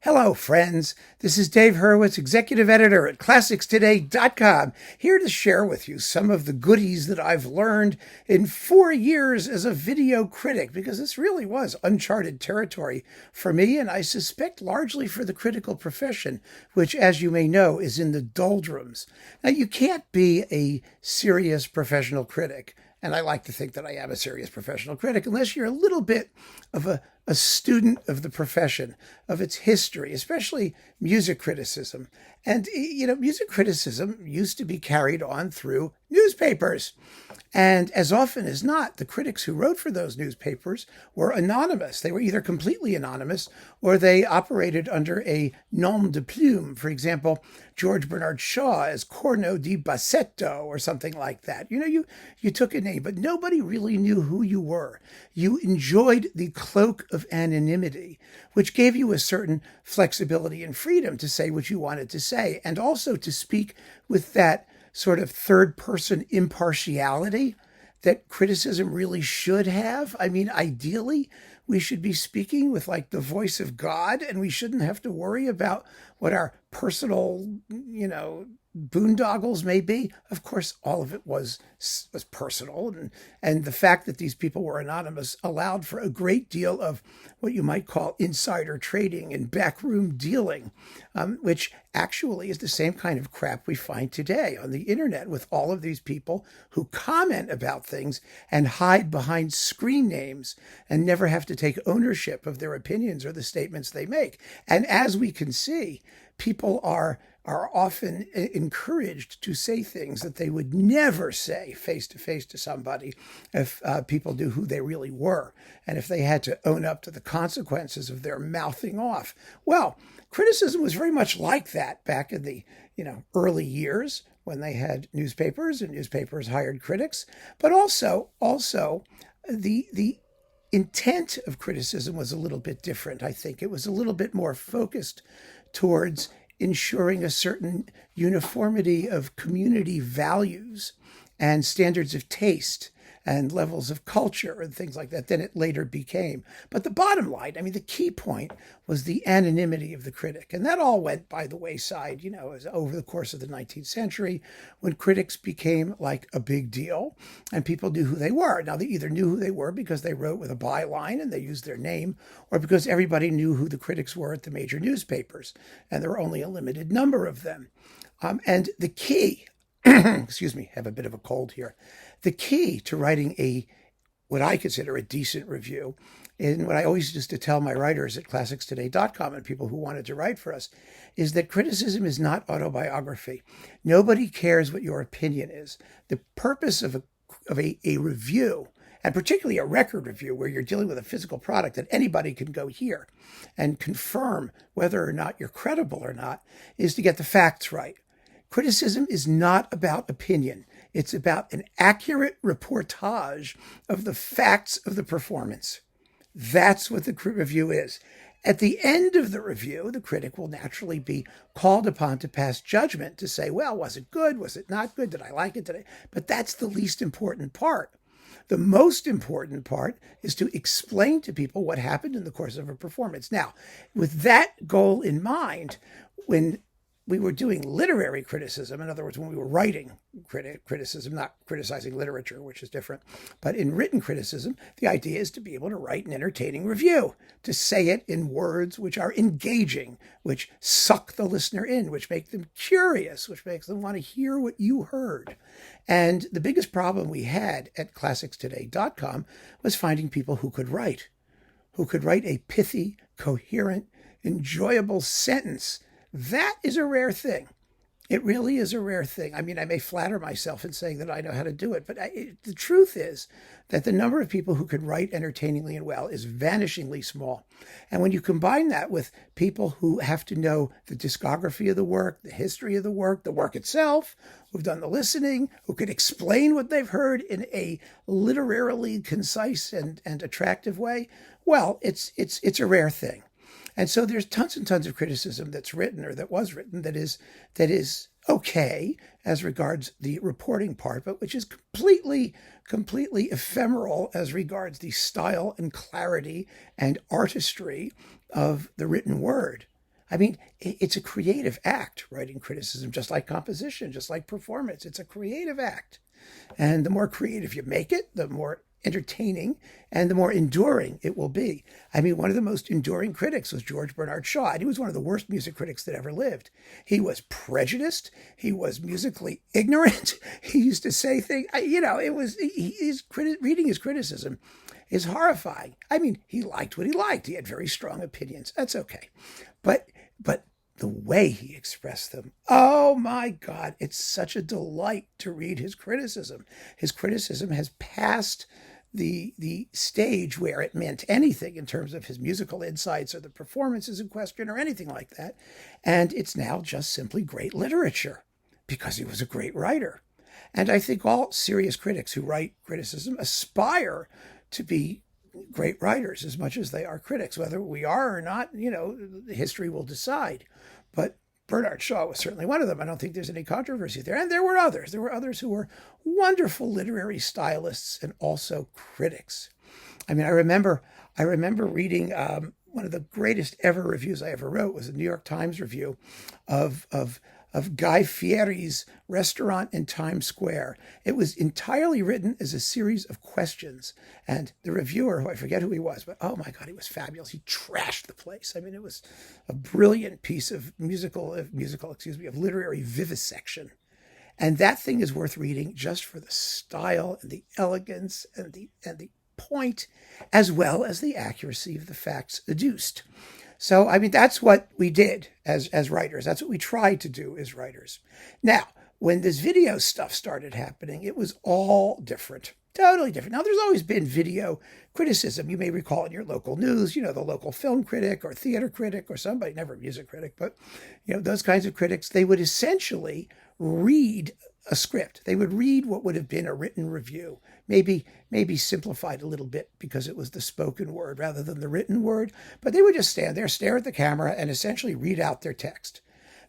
Hello, friends. This is Dave Hurwitz, executive editor at ClassicsToday.com, here to share with you some of the goodies that I've learned in 4 years as a video critic, because this really was uncharted territory for me, and I suspect largely for the critical profession, which, as you may know, is in the doldrums. Now, you can't be a serious professional critic, and I like to think that I am a serious professional critic, unless you're a little bit of a student of the profession, of its history, especially music criticism. And, music criticism used to be carried on through newspapers. And as often as not, the critics who wrote for those newspapers were anonymous. They were either completely anonymous or they operated under a nom de plume. For example, George Bernard Shaw as Corno di Bassetto or something like that. You took a name, but nobody really knew who you were. You enjoyed the cloak of anonymity, which gave you a certain flexibility and freedom to say what you wanted to say, and also to speak with that sort of third-person impartiality that criticism really should have. I mean, ideally, we should be speaking with like the voice of God, and we shouldn't have to worry about what our personal, boondoggles may be. Of course, all of it was personal, and the fact that these people were anonymous allowed for a great deal of what you might call insider trading and backroom dealing, which actually is the same kind of crap we find today on the internet with all of these people who comment about things and hide behind screen names and never have to take ownership of their opinions or the statements they make. And as we can see, people are often encouraged to say things that they would never say face to face to somebody if people knew who they really were, and if they had to own up to the consequences of their mouthing off. Well, criticism was very much like that back in the early years when they had newspapers and newspapers hired critics, but also the intent of criticism was a little bit different. I think it was a little bit more focused towards ensuring a certain uniformity of community values and standards of taste and levels of culture and things like that than it later became. But the bottom line, the key point was the anonymity of the critic. And that all went by the wayside, over the course of the 19th century, when critics became like a big deal and people knew who they were. Now, they either knew who they were because they wrote with a byline and they used their name, or because everybody knew who the critics were at the major newspapers. And there were only a limited number of them. And the key, excuse me, have a bit of a cold here. The key to writing what I consider a decent review, and what I always used to tell my writers at ClassicsToday.com and people who wanted to write for us, is that criticism is not autobiography. Nobody cares what your opinion is. The purpose of a review, and particularly a record review where you're dealing with a physical product that anybody can go hear and confirm whether or not you're credible or not, is to get the facts right. Criticism is not about opinion. It's about an accurate reportage of the facts of the performance. That's what the review is. At the end of the review, the critic will naturally be called upon to pass judgment, to say, well, was it good? Was it not good? Did I like it? But that's the least important part. The most important part is to explain to people what happened in the course of a performance. Now, with that goal in mind, when we were doing literary criticism, in other words, when we were writing criticism, not criticizing literature, which is different, but in written criticism, the idea is to be able to write an entertaining review, to say it in words which are engaging, which suck the listener in, which make them curious, which makes them want to hear what you heard. And the biggest problem we had at ClassicsToday.com was finding people who could write a pithy, coherent, enjoyable sentence. That is a rare thing. It really is a rare thing. I may flatter myself in saying that I know how to do it, but the truth is that the number of people who could write entertainingly and well is vanishingly small. And when you combine that with people who have to know the discography of the work, the history of the work itself, who've done the listening, who can explain what they've heard in a literarily concise and attractive way, well, it's a rare thing. And so there's tons and tons of criticism that's written or that was written that is okay as regards the reporting part, but which is completely ephemeral as regards the style and clarity and artistry of the written word. I mean, it's a creative act, writing criticism, just like composition, just like performance. It's a creative act. And the more creative you make it, the more entertaining and the more enduring it will be. I mean, one of the most enduring critics was George Bernard Shaw, and he was one of the worst music critics that ever lived. He was prejudiced. He was musically ignorant. He used to say things, it was, reading his criticism is horrifying. I mean, he liked what he liked. He had very strong opinions. That's okay. But the way he expressed them, oh my God, it's such a delight to read his criticism. His criticism has passed the stage where it meant anything in terms of his musical insights or the performances in question or anything like that. And it's now just simply great literature because he was a great writer. And I think all serious critics who write criticism aspire to be great writers as much as they are critics. Whether we are or not, history will decide. But Bernard Shaw was certainly one of them. I don't think there's any controversy there. And there were others. There were others who were wonderful literary stylists and also critics. I mean, I remember reading one of the greatest ever reviews I ever wrote was a New York Times review of Guy Fieri's restaurant in Times Square. It was entirely written as a series of questions. And the reviewer, who I forget who he was, but oh my God, he was fabulous. He trashed the place. I mean, it was a brilliant piece of literary vivisection. And that thing is worth reading just for the style and the elegance and the point, as well as the accuracy of the facts adduced. So, I mean, that's what we did as writers. That's what we tried to do as writers. Now, when this video stuff started happening, it was all different, totally different. Now, there's always been video criticism. You may recall in your local news, the local film critic or theater critic or somebody, never a music critic, but, those kinds of critics, they would essentially read a script. They would read what would have been a written review, maybe simplified a little bit because it was the spoken word rather than the written word, but they would just stand there, stare at the camera, and essentially read out their text.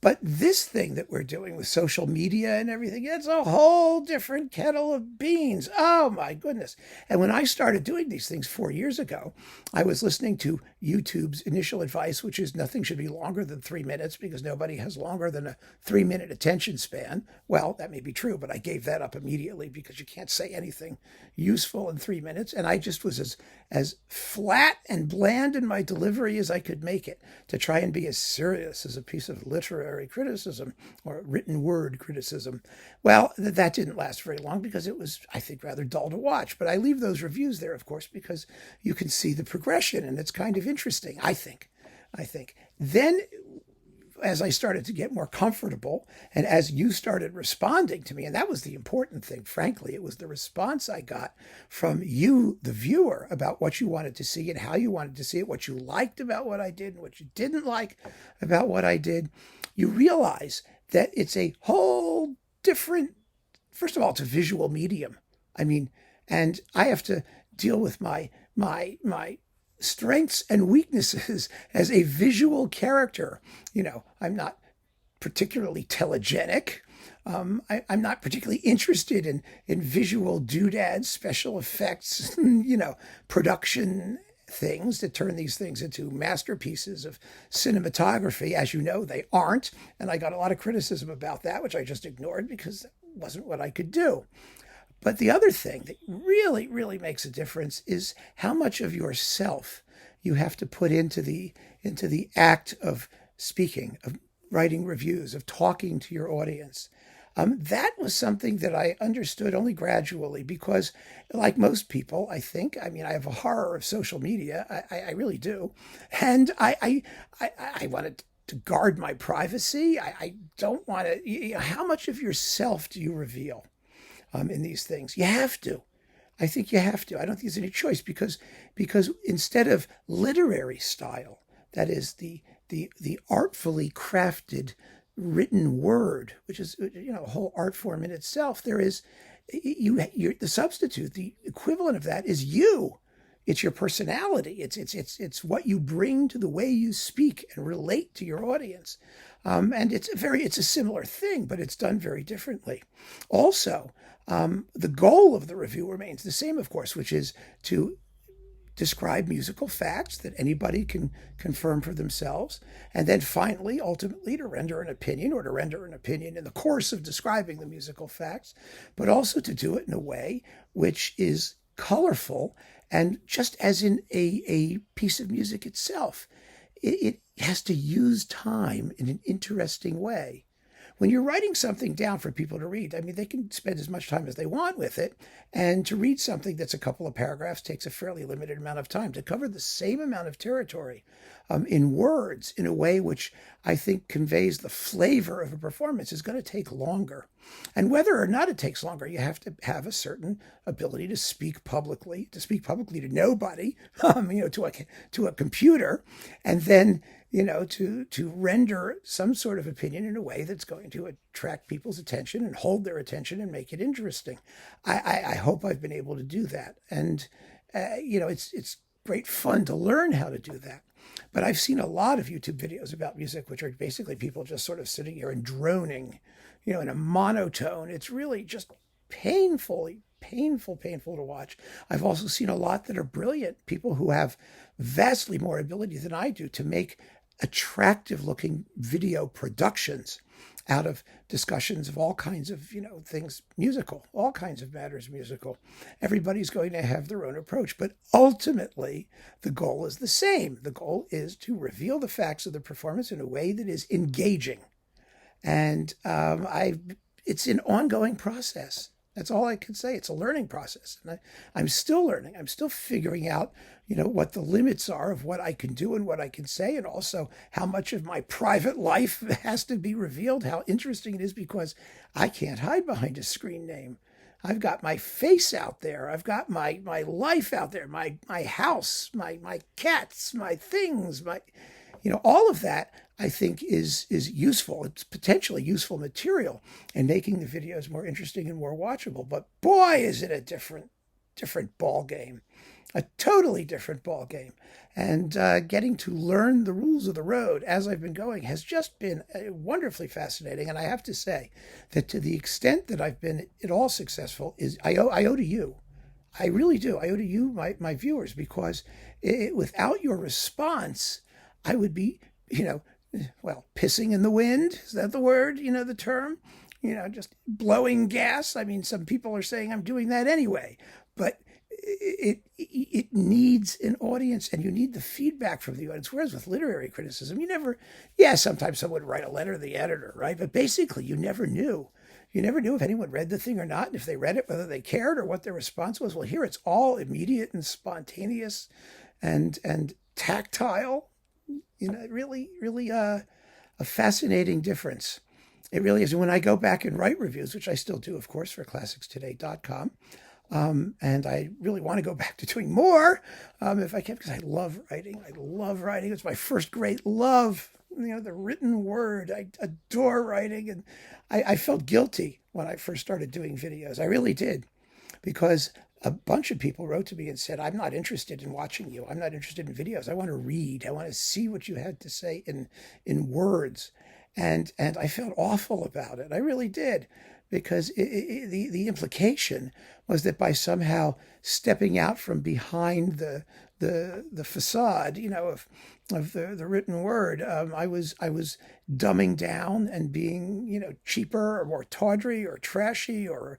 But this thing that we're doing with social media and everything, it's a whole different kettle of beans. Oh my goodness. And when I started doing these things 4 years ago, I was listening to YouTube's initial advice, which is nothing should be longer than 3 minutes because nobody has longer than a 3-minute attention span. Well, that may be true, but I gave that up immediately because you can't say anything useful in 3 minutes. And I just was as flat and bland in my delivery as I could make it to try and be as serious as a piece of literary criticism or written word criticism. Well, that didn't last very long because it was, I think, rather dull to watch. But I leave those reviews there, of course, because you can see the progression and it's kind of interesting, I think. Then, as I started to get more comfortable and as you started responding to me, and that was the important thing, frankly, it was the response I got from you, the viewer, about what you wanted to see and how you wanted to see it, what you liked about what I did and what you didn't like about what I did. You realize that it's a whole different, first of all, it's a visual medium. I mean, and I have to deal with my strengths and weaknesses as a visual character. I'm not particularly telegenic. I'm not particularly interested in visual doodads, special effects, production things to turn these things into masterpieces of cinematography. As you know, they aren't. And I got a lot of criticism about that, which I just ignored because that wasn't what I could do. But the other thing that really, really makes a difference is how much of yourself you have to put into the act of speaking, of writing reviews, of talking to your audience. That was something that I understood only gradually because, like most people, I think, I have a horror of social media. I really do. And I wanted to guard my privacy. I don't want to, how much of yourself do you reveal in these things? You have to. I think you have to. I don't think there's any choice because instead of literary style, that is the artfully crafted written word, which is a whole art form in itself, there is the substitute, the equivalent of that is you. It's your personality. It's what you bring to the way you speak and relate to your audience. And it's a similar thing, but it's done very differently. Also, the goal of the review remains the same, of course, which is to describe musical facts that anybody can confirm for themselves, and then finally, ultimately, to render an opinion, or to render an opinion in the course of describing the musical facts, but also to do it in a way which is colorful, and just as in a piece of music itself, it has to use time in an interesting way. When you're writing something down for people to read, I mean, they can spend as much time as they want with it. And to read something that's a couple of paragraphs takes a fairly limited amount of time. To cover the same amount of territory in words in a way which I think conveys the flavor of a performance is going to take longer. And whether or not it takes longer, you have to have a certain ability to speak publicly to nobody, to a computer, and then to render some sort of opinion in a way that's going to attract people's attention and hold their attention and make it interesting. I hope I've been able to do that. And, it's great fun to learn how to do that. But I've seen a lot of YouTube videos about music, which are basically people just sort of sitting here and droning, in a monotone. It's really just painful to watch. I've also seen a lot that are brilliant, people who have vastly more ability than I do to make attractive looking video productions out of discussions of all kinds of, things musical, all kinds of matters musical. Everybody's going to have their own approach, but ultimately the goal is the same. The goal is to reveal the facts of the performance in a way that is engaging. And it's an ongoing process. That's all I can say. It's a learning process. And I'm still learning. I'm still figuring out, what the limits are of what I can do and what I can say, and also how much of my private life has to be revealed, how interesting it is, because I can't hide behind a screen name. I've got my face out there. I've got my life out there, my house, my cats, my things, all of that I think is useful. It's potentially useful material and making the videos more interesting and more watchable. But boy, is it a different ball game, a totally different ball game. And getting to learn the rules of the road as I've been going has just been wonderfully fascinating. And I have to say that to the extent that I've been at all successful I owe to you. I really do. I owe to you, my viewers, because without your response, I would be, pissing in the wind. Is that the word? The term? Just blowing gas. I mean, some people are saying I'm doing that anyway, but it needs an audience, and you need the feedback from the audience. Whereas with literary criticism, sometimes someone would write a letter to the editor, right? But basically, you never knew. You never knew if anyone read the thing or not, and if they read it, whether they cared or what their response was. Well, here it's all immediate and spontaneous and tactile. Really a fascinating difference. It really is. And when I go back and write reviews, which I still do, of course, for classicstoday.com, and I really want to go back to doing more if I can, because I love writing. It's my first great love, the written word. I adore writing. And I felt guilty when I first started doing videos. I really did, because a bunch of people wrote to me and said, I'm not interested in watching you. I'm not interested in videos. I want to read. I want to see what you had to say in words. And I felt awful about it. I really did, because the implication was that by somehow stepping out from behind the facade, of the written word, I was dumbing down and being, cheaper or more tawdry or trashy, or,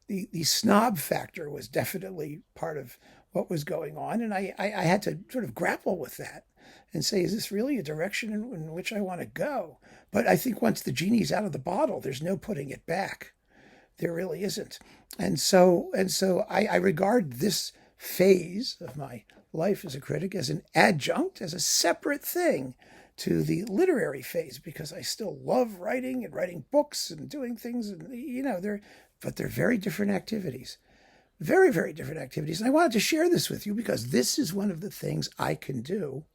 the snob factor was definitely part of what was going on. And I had to sort of grapple with that and say, is this really a direction in which I want to go? But I think once the genie's out of the bottle, there's no putting it back. There really isn't. And so I regard this phase of my life as a critic as an adjunct, as a separate thing to the literary phase, because I still love writing and writing books and doing things, and they're very different activities. Very, very different activities. And I wanted to share this with you because this is one of the things I can do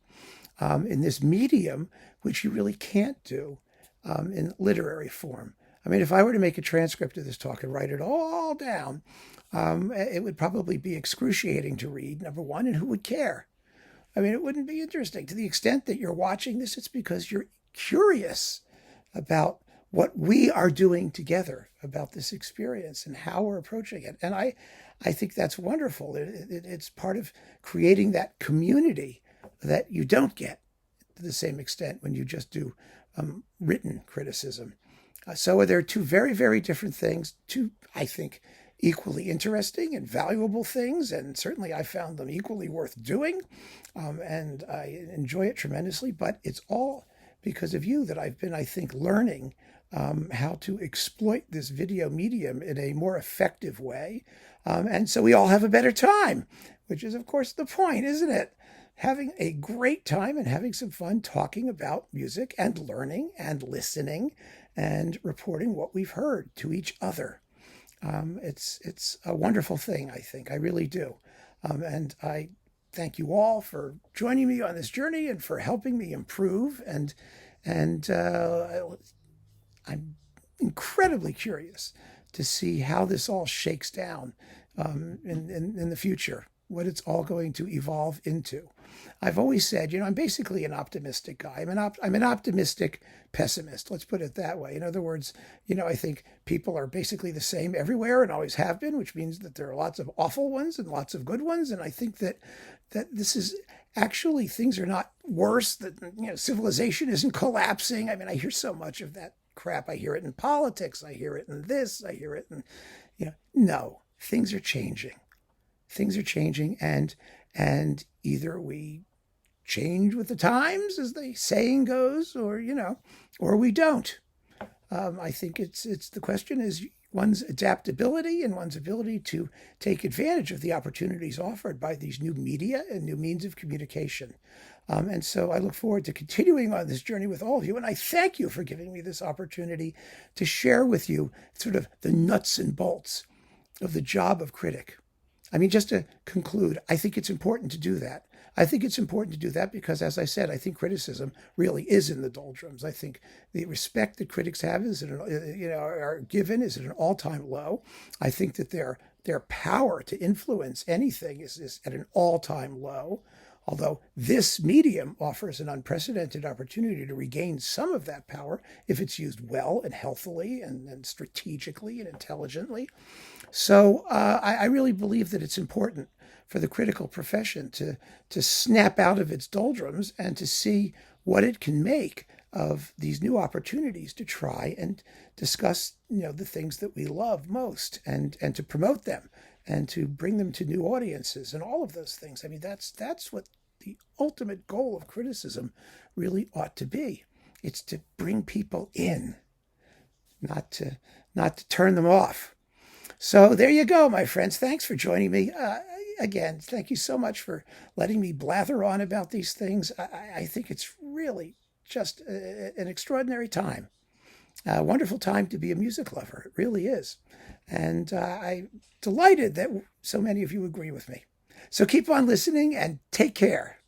in this medium, which you really can't do in literary form. I mean, if I were to make a transcript of this talk and write it all down, it would probably be excruciating to read, number one, and who would care? I mean, it wouldn't be interesting. To the extent that you're watching this, it's because you're curious about what we are doing together about this experience and how we're approaching it. And I think that's wonderful. It's part of creating that community that you don't get to the same extent when you just do written criticism. So there are two very, very different things, two, I think, equally interesting and valuable things, and certainly I found them equally worth doing, and I enjoy it tremendously, but it's all because of you that I've been, I think, learning how to exploit this video medium in a more effective way, and so we all have a better time, which is, of course, the point, isn't it? Having a great time and having some fun talking about music and learning and listening and reporting what we've heard to each other. It's a wonderful thing, I think. I really do. And I thank you all for joining me on this journey and for helping me improve. And I'm incredibly curious to see how this all shakes down in the future, what it's all going to evolve into. I've always said, I'm basically an optimistic guy. I'm an optimistic pessimist. Let's put it that way. In other words, I think people are basically the same everywhere and always have been, which means that there are lots of awful ones and lots of good ones. And I think that this is actually, things are not worse. That civilization isn't collapsing. I mean, I hear so much of that crap. I hear it in politics. I hear it in this. I hear it in, no, things are changing. Things are changing, and either we change with the times, as the saying goes, or we don't. I think it's the question is one's adaptability and one's ability to take advantage of the opportunities offered by these new media and new means of communication. And so I look forward to continuing on this journey with all of you. And I thank you for giving me this opportunity to share with you sort of the nuts and bolts of the job of critic. I mean, just to conclude, I think it's important to do that. I think it's important to do that because, as I said, I think criticism really is in the doldrums. I think the respect that critics have are given is at an all-time low. I think that their power to influence anything is at an all-time low. Although this medium offers an unprecedented opportunity to regain some of that power if it's used well and healthily and strategically and intelligently. So I really believe that it's important for the critical profession to snap out of its doldrums and to see what it can make of these new opportunities to try and discuss the things that we love most and to promote them and to bring them to new audiences and all of those things. I mean, that's what the ultimate goal of criticism really ought to be. It's to bring people in, not to turn them off. So there you go, my friends. Thanks for joining me. Again, thank you so much for letting me blather on about these things. I think it's really just an extraordinary time. A wonderful time to be a music lover. It really is. And I'm delighted that so many of you agree with me. So keep on listening and take care.